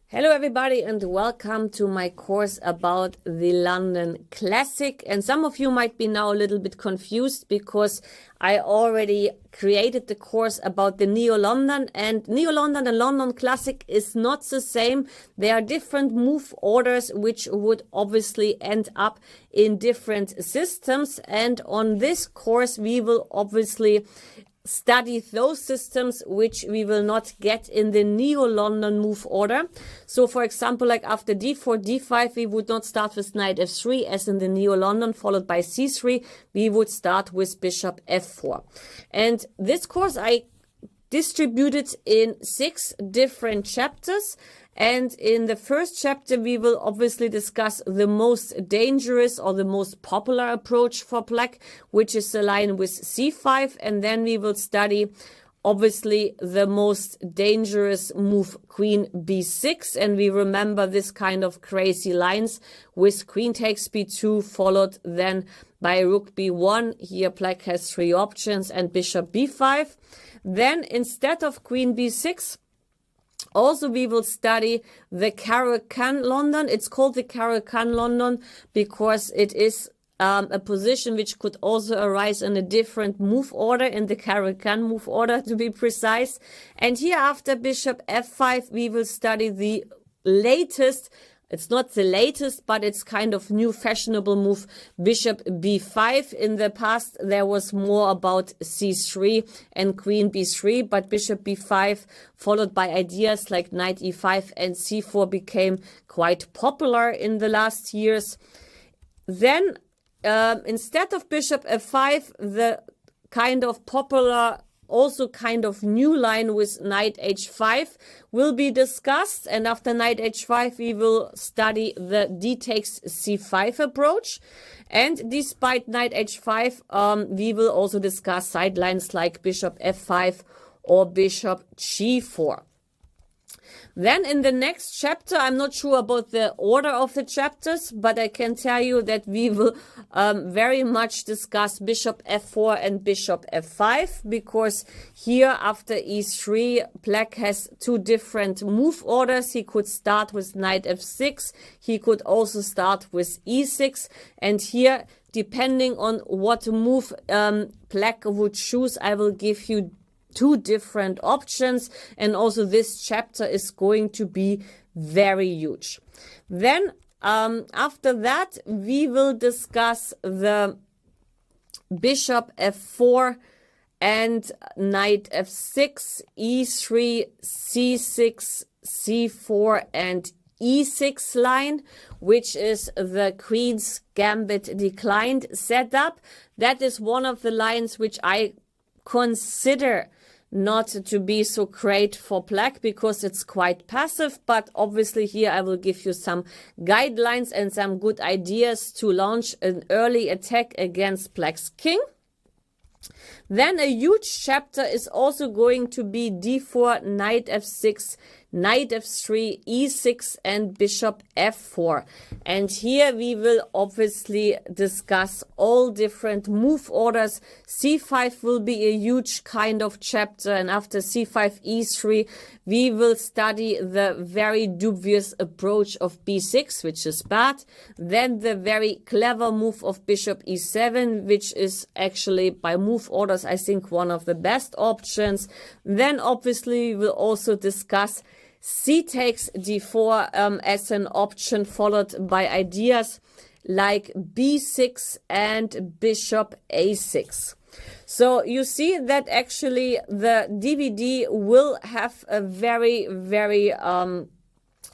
Hello everybody and welcome to my course about the London Classic. And some of you might be now a little bit confused because I already created the course about the Neo-London, and Neo-London and London Classic is not the same. They are different move orders which would obviously end up in different systems, and on this course we will obviously study those systems which we will not get in the Neo-London move order. So for example, like after d4, d5, we would not start with knight f3 as in the Neo-London, followed by c3. We would start with bishop f4. And this course I distributed in 6 different chapters. And in the first chapter, we will obviously discuss the most dangerous or the most popular approach for black, which is the line with c5. And then we will study, obviously, the most dangerous move, queen b6. And we remember this kind of crazy lines with queen takes b2, followed then by rook b1. Here, black has 3 options, and bishop b5. Then, instead of queen b6, also, we will study the Caro-Kann London. It's called the Caro-Kann London because it is a position which could also arise in a different move order, in the Caro-Kann move order to be precise. And here after bishop f5, we will study the latest, it's not the latest, but it's kind of new fashionable move, bishop b5. In the past, there was more about c3 and queen b3, but bishop b5 followed by ideas like knight e5 and c4 became quite popular in the last years. Then, instead of bishop f5, the kind of popular also kind of new line with knight h5 will be discussed, and after knight h5 we will study the d takes c5 approach. And despite knight h5 we will also discuss sidelines like bishop f5 or bishop g4. Then in the next chapter, I'm not sure about the order of the chapters, but I can tell you that we will very much discuss bishop f4 and bishop f5, because here after e3, black has 2 different move orders. He could start with knight f6. He could also start with e6. And here, depending on what move black would choose, I will give you 2 different options, and also this chapter is going to be very huge. Then after that we will discuss the bishop f4 and knight f6, e3, c6, c4 and e6 line, which is the queen's gambit declined setup. That is one of the lines which I consider not to be so great for black because it's quite passive, but obviously here I will give you some guidelines and some good ideas to launch an early attack against black's king. Then a huge chapter is also going to be d4, knight f6, knight f3, e6 and bishop f4. And here we will obviously discuss all different move orders. c5 will be a huge kind of chapter, and after c5, e3, we will study the very dubious approach of b6, which is bad. Then the very clever move of bishop e7, which is actually by move orders, I think, one of the best options. Then obviously we will also discuss c takes d4 as an option, followed by ideas like b6 and bishop a6. So you see that actually the DVD will have a very, very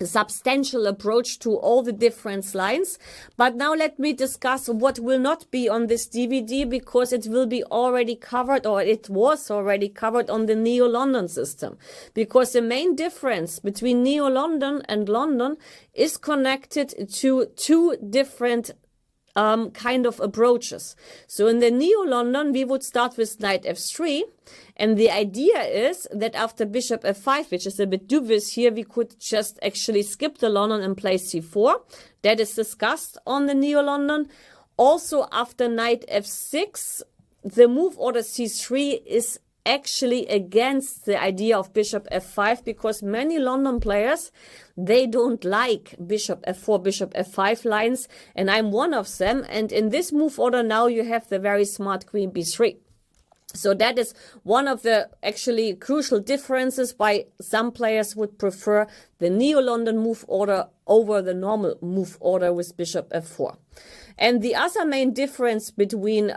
substantial approach to all the different lines. But now let me discuss what will not be on this DVD, because it will be already covered, or it was already covered on the Neo-London system. Because the main difference between Neo-London and London is connected to 2 different kind of approaches. So in the Neo-London, we would start with knight f3. And the idea is that after bishop f5, which is a bit dubious here, we could just actually skip the London and play c4. That is discussed on the Neo-London. Also, after knight f6, the move order c3 is actually against the idea of bishop f5, because many London players, they don't like bishop f4, bishop f5 lines, and I'm one of them. And in this move order now you have the very smart queen b3. So that is one of the actually crucial differences why some players would prefer the Neo-London move order over the normal move order with bishop f4. And the other main difference between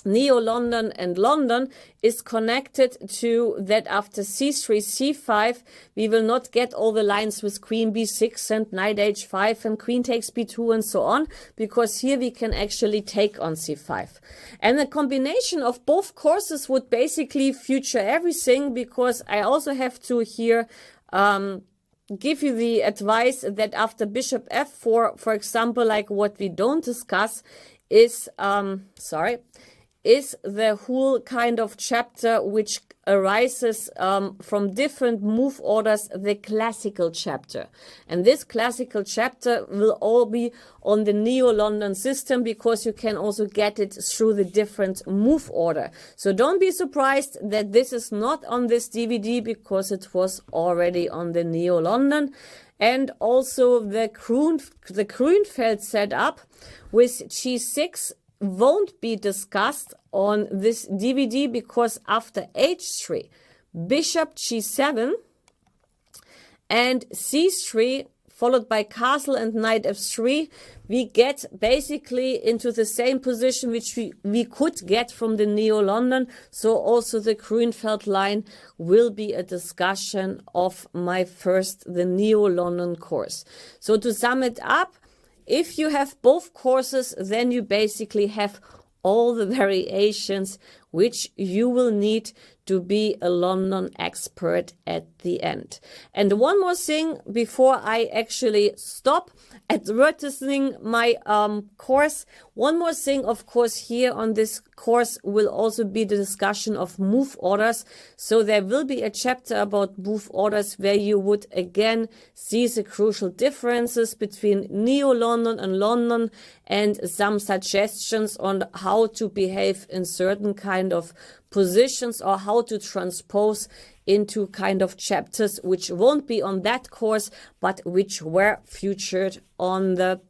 Neo-London and London is connected to that after c3, c5, we will not get all the lines with queen b6 and knight h5 and queen takes b2 and so on, because here we can actually take on c5. And the combination of both courses would basically future everything, because I also have to here give you the advice that after bishop f4, for example, like what we don't discuss is, is the whole kind of chapter which arises from different move orders, the classical chapter. And this classical chapter will all be on the Neo-London system, because you can also get it through the different move order. So don't be surprised that this is not on this DVD, because it was already on the Neo-London. And also the Grünfeld setup with g6 won't be discussed on this DVD, because after h3, bishop g7 and c3 followed by castle and knight f3, we get basically into the same position which we could get from the Neo-London. So also the Grünfeld line will be a discussion of the Neo-London course. So to sum it up, if you have both courses, then you basically have all the variations which you will need to be a London expert at the end. And one more thing before I actually stop advertising my course. One more thing, of course, here on this course will also be the discussion of move orders. So there will be a chapter about move orders where you would again see the crucial differences between Neo-London and London, and some suggestions on how to behave in certain kind of positions, or how to transpose into kind of chapters which won't be on that course, but which were featured on the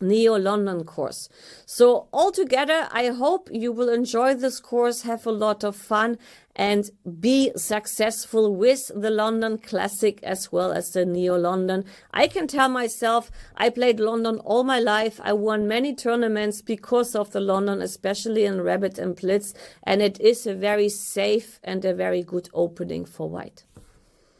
Neo-London course. So altogether, I hope you will enjoy this course, have a lot of fun, and be successful with the London Classic as well as the Neo-London. I can tell myself I played London all my life. I won many tournaments because of the London, especially in Rabbit and Blitz, and it is a very safe and a very good opening for white.